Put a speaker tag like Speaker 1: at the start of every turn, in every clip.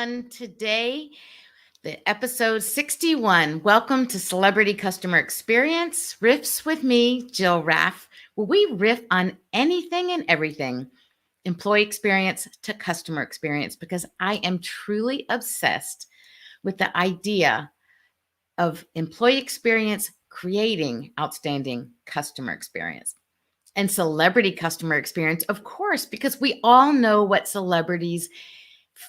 Speaker 1: everyone. Today, the episode 61. Welcome to Celebrity Customer Experience, Riffs with me, Jill Raff, where we riff on anything and everything, employee experience to customer experience, because I am truly obsessed with the idea of employee experience creating outstanding customer experience. And celebrity customer experience, of course, because we all know what celebrities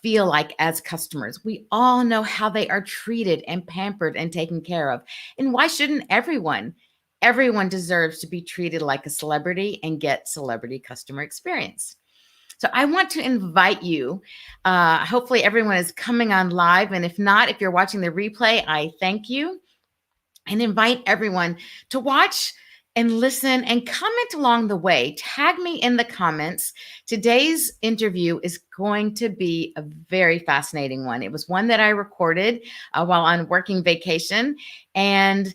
Speaker 1: feel like as customers. We all know how they are treated and pampered and taken care of. And why shouldn't everyone? Everyone deserves to be treated like a celebrity and get celebrity customer experience. So I want to invite you. Hopefully, everyone is coming on live. And if not, if you're watching the replay, I thank you and invite everyone to watch and listen and comment along the way. Tag me in the comments. Today's interview is going to be a very fascinating one. It was one that I recorded while on working vacation. And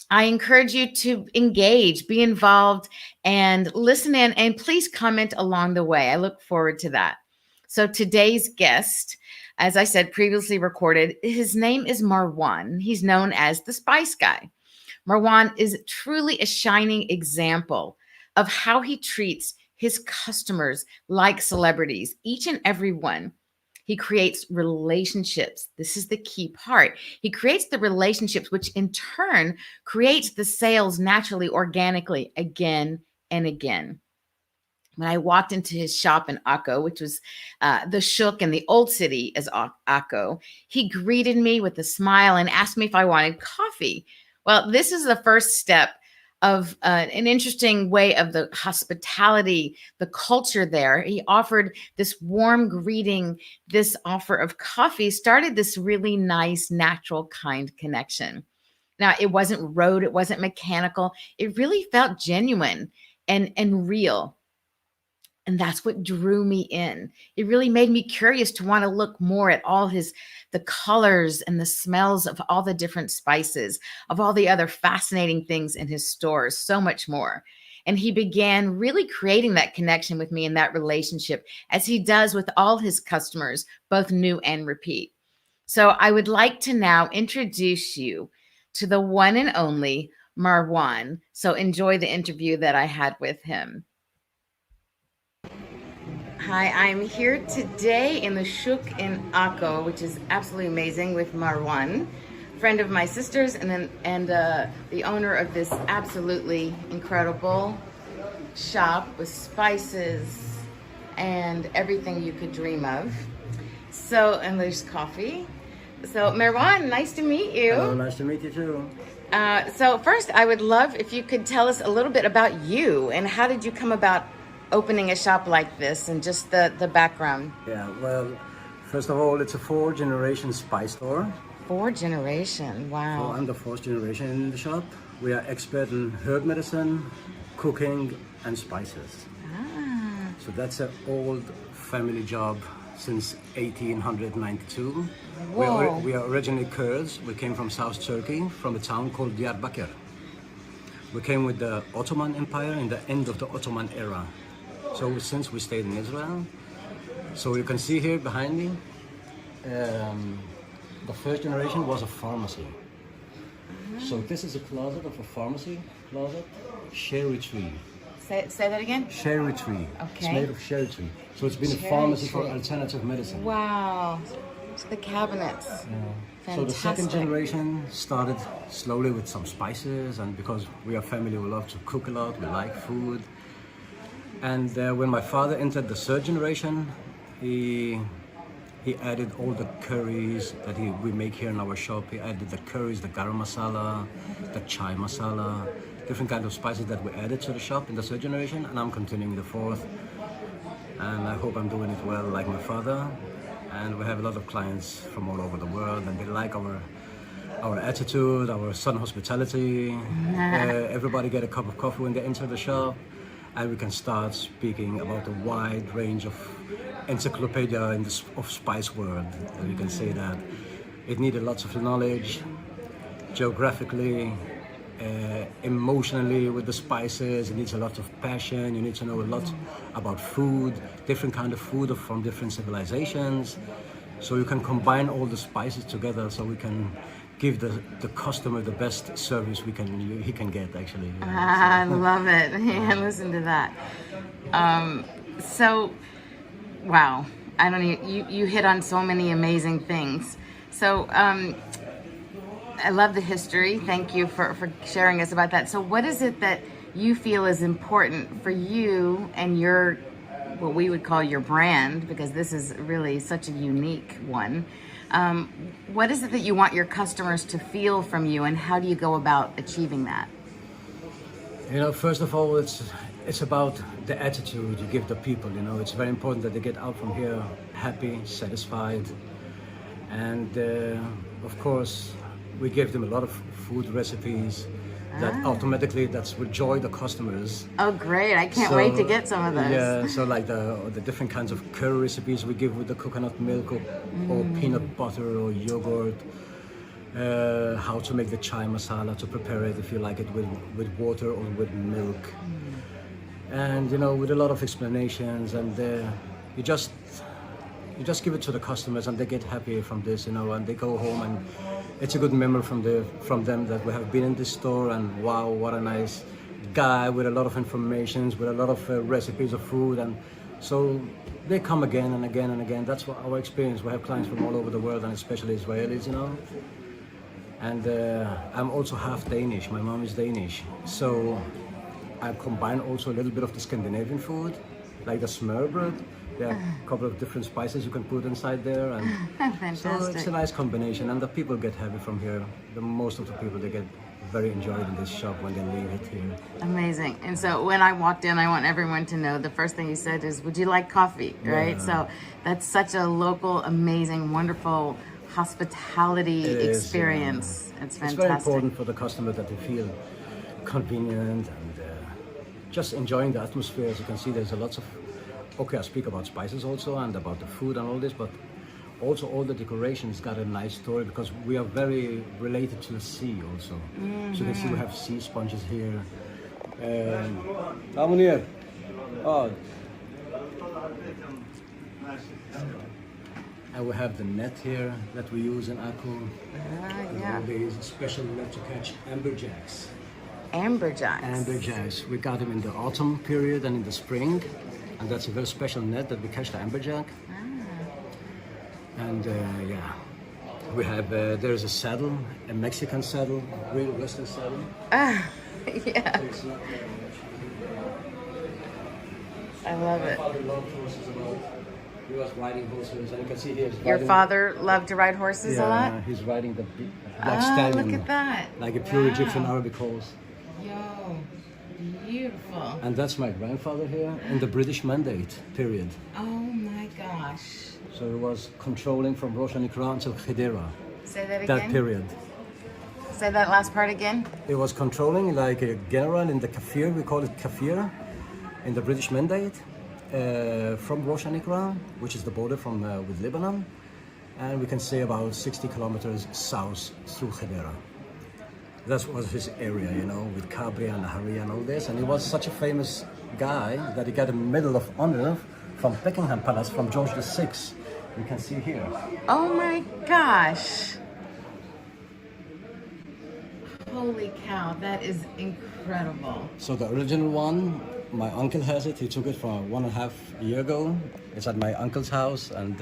Speaker 1: I encourage you to engage, be involved, and listen in. And please comment along the way. I look forward to that. So today's guest, as I said, previously recorded, his name is Marwan. He's known as the Spice Guy. Marwan is truly a shining example of how he treats his customers like celebrities, each and every one. He creates relationships. This is the key part. He creates the relationships, which in turn creates the sales naturally, organically, again and again. When I walked into his shop in Akko, which was the Shuk in the old city as Akko, he greeted me with a smile and asked me if I wanted coffee. Well, this is the first step of an interesting way of the hospitality, the culture there. He offered this warm greeting, this offer of coffee started this really nice, natural, kind connection. Now, it wasn't rote, it wasn't mechanical. It really felt genuine and real. And that's what drew me in. It really made me curious to want to look more at all the colors and the smells of all the different spices, of all the other fascinating things in his stores, so much more. And he began really creating that connection with me and that relationship, as he does with all his customers, both new and repeat. So I would like to now introduce you to the one and only Marwan. So enjoy the interview that I had with him. Hi, I'm here today in the Shuk in Akko, which is absolutely amazing, with Marwan, friend of my sister's, and the owner of this absolutely incredible shop with spices and everything you could dream of. So, and there's coffee. So, Marwan, nice to meet you.
Speaker 2: Hello, nice to meet you too.
Speaker 1: So first, I would love if you could tell us a little bit about you and how did you come about opening a shop like this and just the background.
Speaker 2: Yeah, well, first of all, it's a 4-generation spice store.
Speaker 1: 4 generation, wow.
Speaker 2: So I'm the 4th generation in the shop. We are expert in herb medicine, cooking, and spices. So that's an old family job since 1892.
Speaker 1: Whoa.
Speaker 2: We are originally Kurds. We came from South Turkey, from a town called Diyarbakir. We came with the Ottoman Empire in the end of the Ottoman era. So since we stayed in Israel, so you can see here behind me, the first generation was a pharmacy. So this is a closet of a pharmacy closet, cherry tree.
Speaker 1: Say that again?
Speaker 2: Cherry tree.
Speaker 1: Okay.
Speaker 2: It's made of cherry tree. So it's been
Speaker 1: Cherry
Speaker 2: a pharmacy for
Speaker 1: tree.
Speaker 2: alternative medicine.
Speaker 1: Wow. So the cabinets.
Speaker 2: Yeah. So the second
Speaker 1: Fantastic.
Speaker 2: generation started slowly with some spices, and because we are family, we love to cook a lot, we like food. And when my father entered the 3rd generation, he added all the curries that we make here in our shop. He added the curries, the garam masala, the chai masala, different kinds of spices that we added to the shop in the 3rd generation, and I'm continuing the 4th. And I hope I'm doing it well like my father. And we have a lot of clients from all over the world, and they like our attitude, our southern hospitality. Everybody get a cup of coffee when they enter the shop, and we can start speaking about a wide range of encyclopedia of spice world. And you can say that it needed lots of knowledge, geographically, emotionally with the spices. It needs a lot of passion. You need to know a lot about food, different kind of food from different civilizations. So you can combine all the spices together, so we can give the customer the best service he can get actually.
Speaker 1: I love it. Yeah, listen to that. So, wow. I don't even, you hit on so many amazing things. So, I love the history. Thank you for sharing us about that. So what is it that you feel is important for you and your, what we would call your brand, because this is really such a unique one. What is it that you want your customers to feel from you, and how do you go about achieving that?
Speaker 2: You know, first of all, it's about the attitude you give the people. You know, it's very important that they get out from here happy, satisfied, and of course, we give them a lot of food recipes that automatically will joy the customers.
Speaker 1: Oh, great! I can't wait to get some of those.
Speaker 2: Yeah, so like the different kinds of curry recipes we give with the coconut milk or peanut butter or yogurt. How to make the chai masala, to prepare it if you like it with water or with milk. And you know, with a lot of explanations, and you just give it to the customers and they get happy from this, you know, and they go home and it's a good memory from them that we have been in this store, and wow, what a nice guy with a lot of information, with a lot of recipes of food, and so they come again and again and again. That's what our experience. We have clients from all over the world, and especially Israelis, you know. And I'm also half Danish. My mom is Danish, so I combine also a little bit of the Scandinavian food, like the smørrebrød. There are a couple of different spices you can put inside there, and so it's a nice combination. And the people get happy from here. Most of the people, they get very enjoyed in this shop when they leave it here.
Speaker 1: Amazing. And so when I walked in, I want everyone to know the first thing you said is, "Would you like coffee?" Right? Yeah. So that's such a local, amazing, wonderful hospitality experience. It's fantastic.
Speaker 2: It's very important for the customer that they feel convenient and just enjoying the atmosphere. As you can see, there's lots of, okay, I speak about spices also and about the food and all this, but also all the decorations got a nice story, because we are very related to the sea also. So you can see we have sea sponges here. And we have the net here that we use in Akko.
Speaker 1: Yeah.
Speaker 2: There's a special net to catch amberjacks.
Speaker 1: Amberjacks.
Speaker 2: Amberjacks. We got them in the autumn period and in the spring. And that's a very special net that we catch the amberjack. And yeah, we have, there's a saddle, a Mexican saddle, real Western saddle.
Speaker 1: Yeah. I love it.
Speaker 2: My father loved horses a lot. He was riding horses, and you can see here.
Speaker 1: Your father loved to ride horses a lot?
Speaker 2: Yeah, he's riding the black stallion.
Speaker 1: Look at that.
Speaker 2: Like a pure Egyptian Arabic horse.
Speaker 1: Yo, beautiful.
Speaker 2: And that's my grandfather here in the British Mandate period.
Speaker 1: Oh my gosh.
Speaker 2: So he was controlling from Rosh Hanikra until Khedera.
Speaker 1: Say that again?
Speaker 2: That period.
Speaker 1: Say that last part again?
Speaker 2: He was controlling like a general in the Kafir, we call it Kafir, in the British Mandate, from Rosh Hanikra, which is the border from with Lebanon, and we can say about 60 kilometers south through Khedera. That was his area, you know, with Kabria and Nahariya and all this, and he was such a famous guy that he got a Medal of Honor from Buckingham Palace from George VI. You can see here.
Speaker 1: Oh my gosh. Holy cow, that is incredible.
Speaker 2: So the original one, my uncle has it. He took it from 1.5 years ago. It's at my uncle's house, and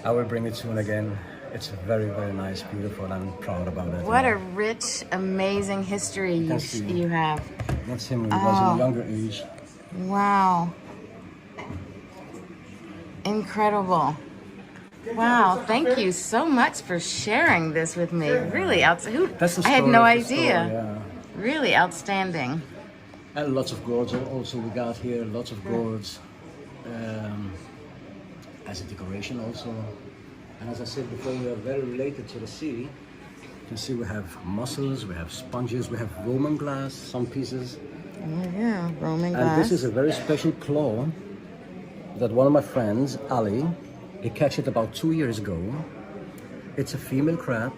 Speaker 2: I will bring it soon again. It's very, very nice, beautiful, and I'm proud about it.
Speaker 1: What a rich, amazing history you have.
Speaker 2: That's him when he was in a younger age.
Speaker 1: Wow. Incredible. Wow, thank you so much for sharing this with me. Really outstanding. I had no idea. Really outstanding.
Speaker 2: And lots of gourds also we got here, lots of gourds as a decoration also. And as I said before, we are very related to the sea. You can see we have mussels, we have sponges, we have Roman glass, some pieces.
Speaker 1: Yeah, Roman glass.
Speaker 2: And this is a very special claw that one of my friends, Ali, he catch it about 2 years ago. It's a female crab,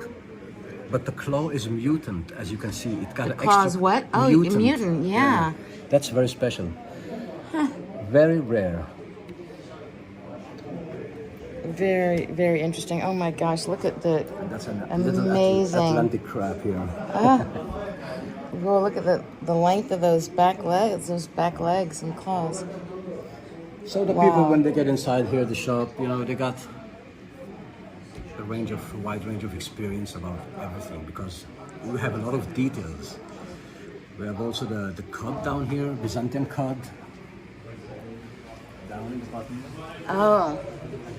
Speaker 2: but the claw is mutant, as you can see. It got
Speaker 1: the claw is what? Oh, mutant, yeah.
Speaker 2: That's very special. Very rare.
Speaker 1: Very, very interesting. Oh my gosh, look at the
Speaker 2: And that's an
Speaker 1: amazing.
Speaker 2: little Atlantic crab here.
Speaker 1: Well, look at the length of those back legs and claws.
Speaker 2: So the
Speaker 1: Wow.
Speaker 2: people, when they get inside here, the shop, they got a wide range of experience about everything, because we have a lot of details. We have also the cod down here, Byzantine cod. Down in the bottom.
Speaker 1: Oh,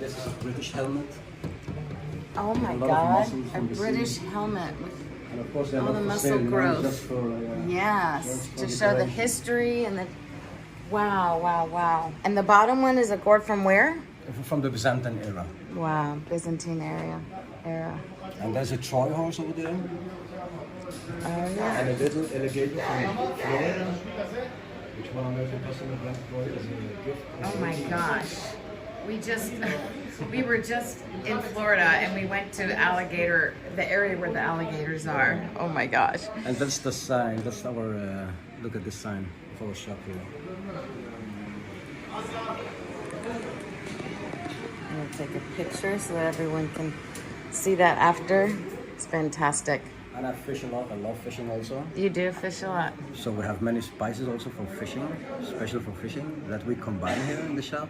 Speaker 2: This is a British helmet.
Speaker 1: oh my
Speaker 2: A lot of
Speaker 1: God,
Speaker 2: muscles
Speaker 1: a
Speaker 2: from the
Speaker 1: British
Speaker 2: sea.
Speaker 1: helmet.
Speaker 2: And of course, they're
Speaker 1: All
Speaker 2: not
Speaker 1: the
Speaker 2: for
Speaker 1: muscle
Speaker 2: sale,
Speaker 1: growth.
Speaker 2: just for
Speaker 1: Yes,
Speaker 2: just
Speaker 1: to
Speaker 2: for
Speaker 1: show the
Speaker 2: decoration.
Speaker 1: history and the. Wow, wow, wow. And the bottom one is a gourd from where?
Speaker 2: From the Byzantine era.
Speaker 1: Wow, Byzantine era.
Speaker 2: And there's a Troy horse over there.
Speaker 1: Oh yeah.
Speaker 2: And a little alligator from Florida, which one American customer went for as a gift.
Speaker 1: Oh my gosh. We were just in Florida and we went to the area where the alligators are. Oh my gosh.
Speaker 2: And that's the sign. That's our. Look at this sign for our shop here.
Speaker 1: I'm gonna take a picture so that everyone can see that after. It's fantastic.
Speaker 2: And I fish a lot. I love fishing also.
Speaker 1: You do fish a lot.
Speaker 2: So we have many spices also for fishing, special for fishing, that we combine here in the shop.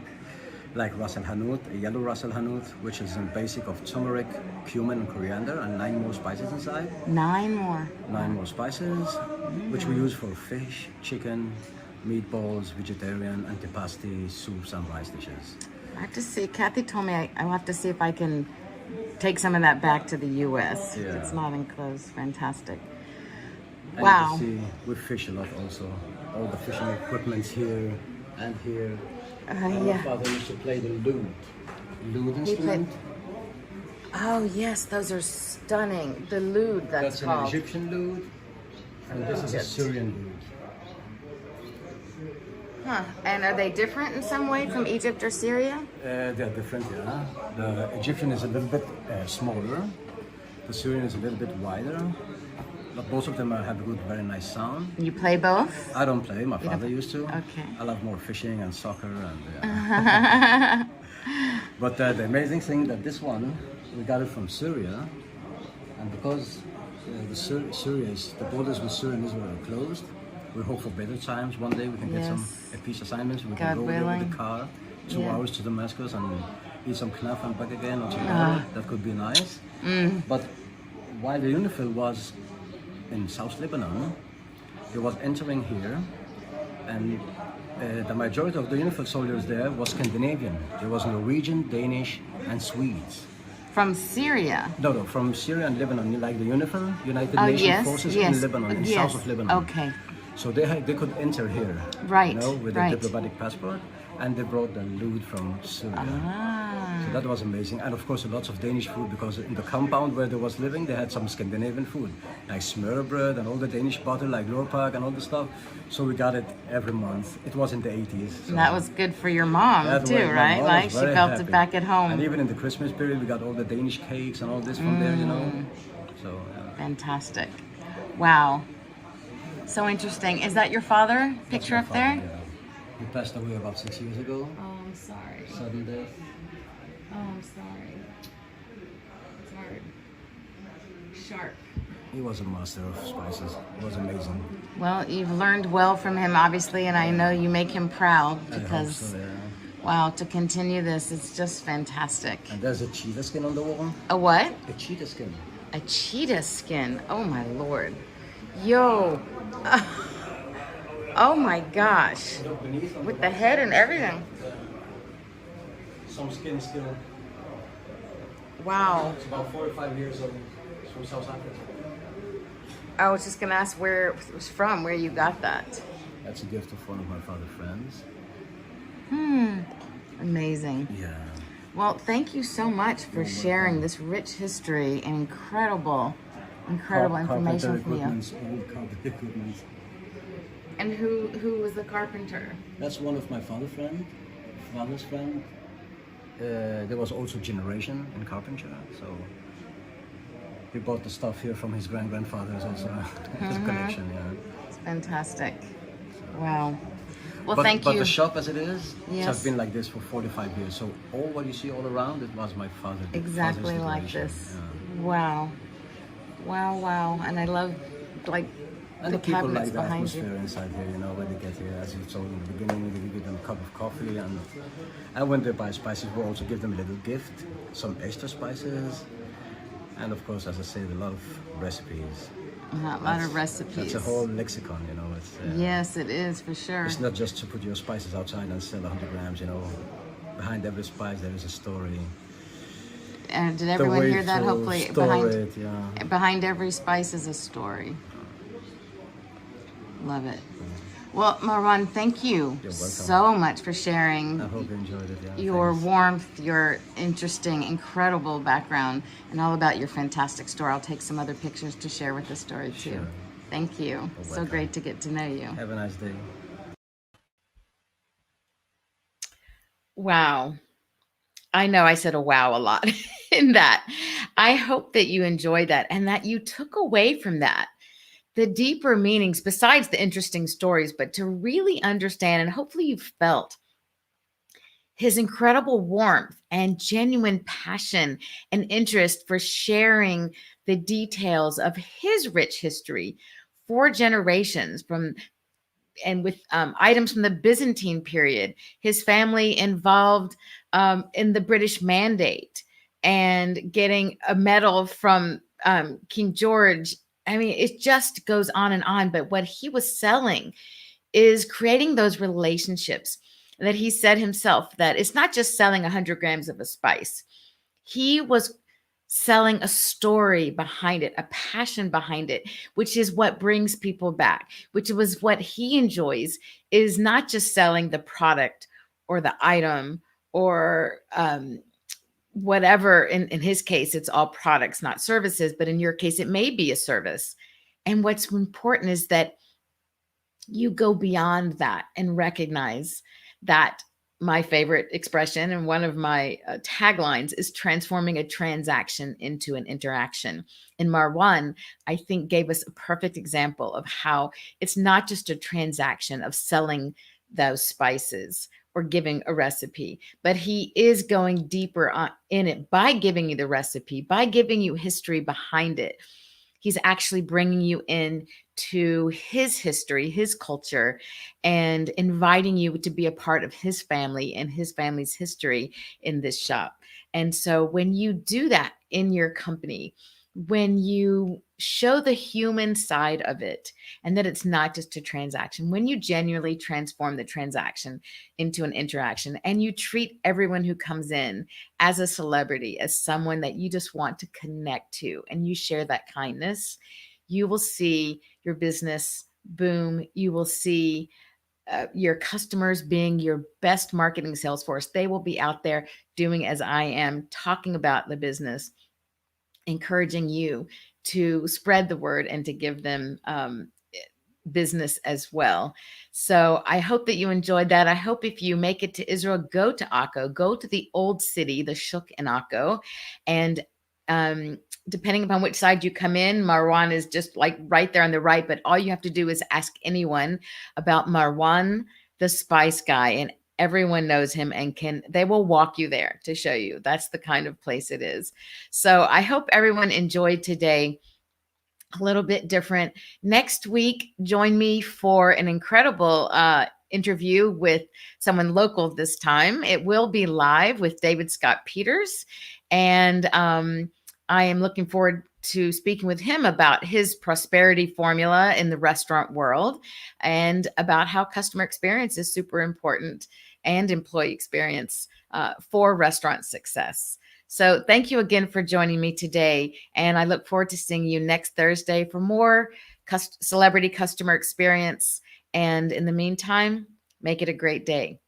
Speaker 2: Like Ras El Hanout, a yellow Ras El Hanout, which is a basic of turmeric, cumin, and coriander, and 9 more spices inside.
Speaker 1: 9 more.
Speaker 2: 9 more spices, which we use for fish, chicken, meatballs, vegetarian, antipasti, soups, and rice dishes.
Speaker 1: I have to see. Kathy told me I'll have to see if I can take some of that back to the U.S.
Speaker 2: Yeah.
Speaker 1: It's not enclosed. Fantastic.
Speaker 2: And
Speaker 1: Wow.
Speaker 2: you can see we fish a lot also. All the fishing equipment's here and here. My
Speaker 1: Yeah.
Speaker 2: father used to play the lute. Lute
Speaker 1: He played.
Speaker 2: instrument.
Speaker 1: Oh yes, those are stunning. The lute, that's
Speaker 2: That's an
Speaker 1: called.
Speaker 2: Egyptian lute, and this is a
Speaker 1: Egypt.
Speaker 2: Syrian lute.
Speaker 1: Huh. And are they different in some way from Egypt or Syria?
Speaker 2: They're different, yeah. The Egyptian is a little bit smaller. The Syrian is a little bit wider. But both of them have a good, very nice sound.
Speaker 1: You play both?
Speaker 2: I don't play. My father used to.
Speaker 1: Okay.
Speaker 2: I love more fishing and soccer and. But the amazing thing that this one, we got it from Syria, and because the borders with Syria and Israel are closed, we hope for better times. One day we can get
Speaker 1: Yes.
Speaker 2: a peace assignment. We
Speaker 1: God
Speaker 2: can go there with
Speaker 1: willing.
Speaker 2: the car, 2
Speaker 1: Yeah.
Speaker 2: hours to Damascus, and eat some knaf and back again or tomorrow. That could be nice. But while the UNIFIL was in South Lebanon, it was entering here, and the majority of the UNIFIL soldiers there was Scandinavian. There was Norwegian, Danish, and Swedes.
Speaker 1: From Syria?
Speaker 2: No, from Syria and Lebanon, like the UNIFIL, United
Speaker 1: Oh
Speaker 2: Nations
Speaker 1: yes,
Speaker 2: Forces
Speaker 1: yes.
Speaker 2: in Lebanon, in
Speaker 1: yes.
Speaker 2: south of Lebanon.
Speaker 1: Okay.
Speaker 2: So they could enter here,
Speaker 1: Right,
Speaker 2: with
Speaker 1: right.
Speaker 2: a diplomatic passport, and they brought the loot from Syria.
Speaker 1: Ah.
Speaker 2: So that was amazing, and of course lots of Danish food, because in the compound where they was living, they had some Scandinavian food, like smørrebrød and all the Danish butter, like Lorpak and all the stuff. So we got it every month. It was in the 80s. So
Speaker 1: And that was good for your mom
Speaker 2: that
Speaker 1: too,
Speaker 2: way my
Speaker 1: right?
Speaker 2: mom
Speaker 1: Like
Speaker 2: was
Speaker 1: she
Speaker 2: very
Speaker 1: felt
Speaker 2: happy.
Speaker 1: it back at home.
Speaker 2: And even in the Christmas period, we got all the Danish cakes and all this from there, So
Speaker 1: Fantastic. Wow. So interesting. Is that your father? Picture
Speaker 2: that's
Speaker 1: up
Speaker 2: my
Speaker 1: there?
Speaker 2: father, yeah. He passed away about 6 years ago.
Speaker 1: Oh, I'm sorry.
Speaker 2: Sudden death.
Speaker 1: Oh, I'm sorry. It's hard. Sharp.
Speaker 2: He was a master of spices. It was amazing.
Speaker 1: Well, you've learned well from him, obviously, and I know you make him proud
Speaker 2: I hope
Speaker 1: because,
Speaker 2: so, yeah.
Speaker 1: wow, to continue this, it's just fantastic.
Speaker 2: And there's a cheetah skin on the wall.
Speaker 1: A what?
Speaker 2: A cheetah skin.
Speaker 1: A cheetah skin. Oh my lord. Yo. Oh my gosh.
Speaker 2: Look beneath on
Speaker 1: With the head and everything.
Speaker 2: some skin still.
Speaker 1: Wow.
Speaker 2: It's about 4 or 5 years old. It's from South Africa.
Speaker 1: I was just gonna ask where it was from, where you got that.
Speaker 2: That's a gift of one of my father's friends.
Speaker 1: Amazing.
Speaker 2: Yeah.
Speaker 1: Well, thank you so much for sharing this rich history and incredible information from you.
Speaker 2: Old carpenter equipment.
Speaker 1: And who was the carpenter?
Speaker 2: That's one of my father's friend. There was also generation in carpentry, so he bought the stuff here from his grandfather. Is also his collection. Yeah.
Speaker 1: It's fantastic. Wow. Well,
Speaker 2: but
Speaker 1: thank
Speaker 2: but
Speaker 1: you.
Speaker 2: the shop as it is,
Speaker 1: Yes.
Speaker 2: has been like this for 45 years. So all what you see all around, it was my father.
Speaker 1: Exactly like this. Wow. Wow, wow. And I love like
Speaker 2: And
Speaker 1: the
Speaker 2: the people
Speaker 1: cabinets
Speaker 2: like the
Speaker 1: behind
Speaker 2: atmosphere
Speaker 1: you.
Speaker 2: inside here, when they get here, as you told in the beginning, we give them a cup of coffee, and when they buy spices, we also give them a little gift, some extra spices, and of course, as I said, a lot of recipes.
Speaker 1: A lot of recipes.
Speaker 2: That's a whole lexicon, It's,
Speaker 1: Yes, it is for sure.
Speaker 2: It's not just to put your spices outside and sell 100 grams, Behind every spice, there is a story.
Speaker 1: And did everyone hear that? Hopefully, behind every spice is a story. Love it. Well, Marwan, thank you so much for sharing.
Speaker 2: I hope you enjoyed it. Yeah,
Speaker 1: your
Speaker 2: thanks.
Speaker 1: warmth, your interesting, incredible background, and all about your fantastic store. I'll take some other pictures to share with the story too.
Speaker 2: Sure.
Speaker 1: Thank you. So great to get to know you.
Speaker 2: Have a nice day.
Speaker 1: Wow. I know I said a wow a lot in that. I hope that you enjoyed that and that you took away from that the deeper meanings besides the interesting stories, but to really understand, and hopefully you felt his incredible warmth and genuine passion and interest for sharing the details of his rich history for generations from and with items from the Byzantine period, his family involved in the British Mandate and getting a medal from King George. I mean, it just goes on and on. But what he was selling is creating those relationships that he said himself that it's not just selling 100 grams of a spice. He was selling a story behind it, a passion behind it, which is what brings people back, which was what he enjoys, is not just selling the product or the item or whatever. In his case, it's all products, not services, but in your case, it may be a service. And what's important is that you go beyond that and recognize that my favorite expression and one of my taglines is transforming a transaction into an interaction. And Marwan, I think, gave us a perfect example of how it's not just a transaction of selling those spices or giving a recipe, but he is going deeper in it by giving you the recipe, by giving you history behind it. He's actually bringing you in to his history, his culture, and inviting you to be a part of his family and his family's history in this shop. And so when you do that in your company, when you show the human side of it and that it's not just a transaction, when you genuinely transform the transaction into an interaction and you treat everyone who comes in as a celebrity, as someone that you just want to connect to, and you share that kindness, you will see your business boom. You will see your customers being your best marketing sales force. They will be out there doing as I am, talking about the business, encouraging you to spread the word and to give them business as well. So I hope that you enjoyed that. I hope if you make it to Israel, go to Akko, go to the old city, the Shuk in Akko, and depending upon which side you come in, Marwan is just like right there on the right. But all you have to do is ask anyone about Marwan, the spice guy, and everyone knows him and they will walk you there to show you. That's the kind of place it is. So I hope everyone enjoyed today. A little bit different. Next week, join me for an incredible interview with someone local this time. It will be live with David Scott Peters. And I am looking forward to speaking with him about his prosperity formula in the restaurant world and about how customer experience is super important and employee experience for restaurant success. So thank you again for joining me today. And I look forward to seeing you next Thursday for more celebrity customer experience. And in the meantime, make it a great day.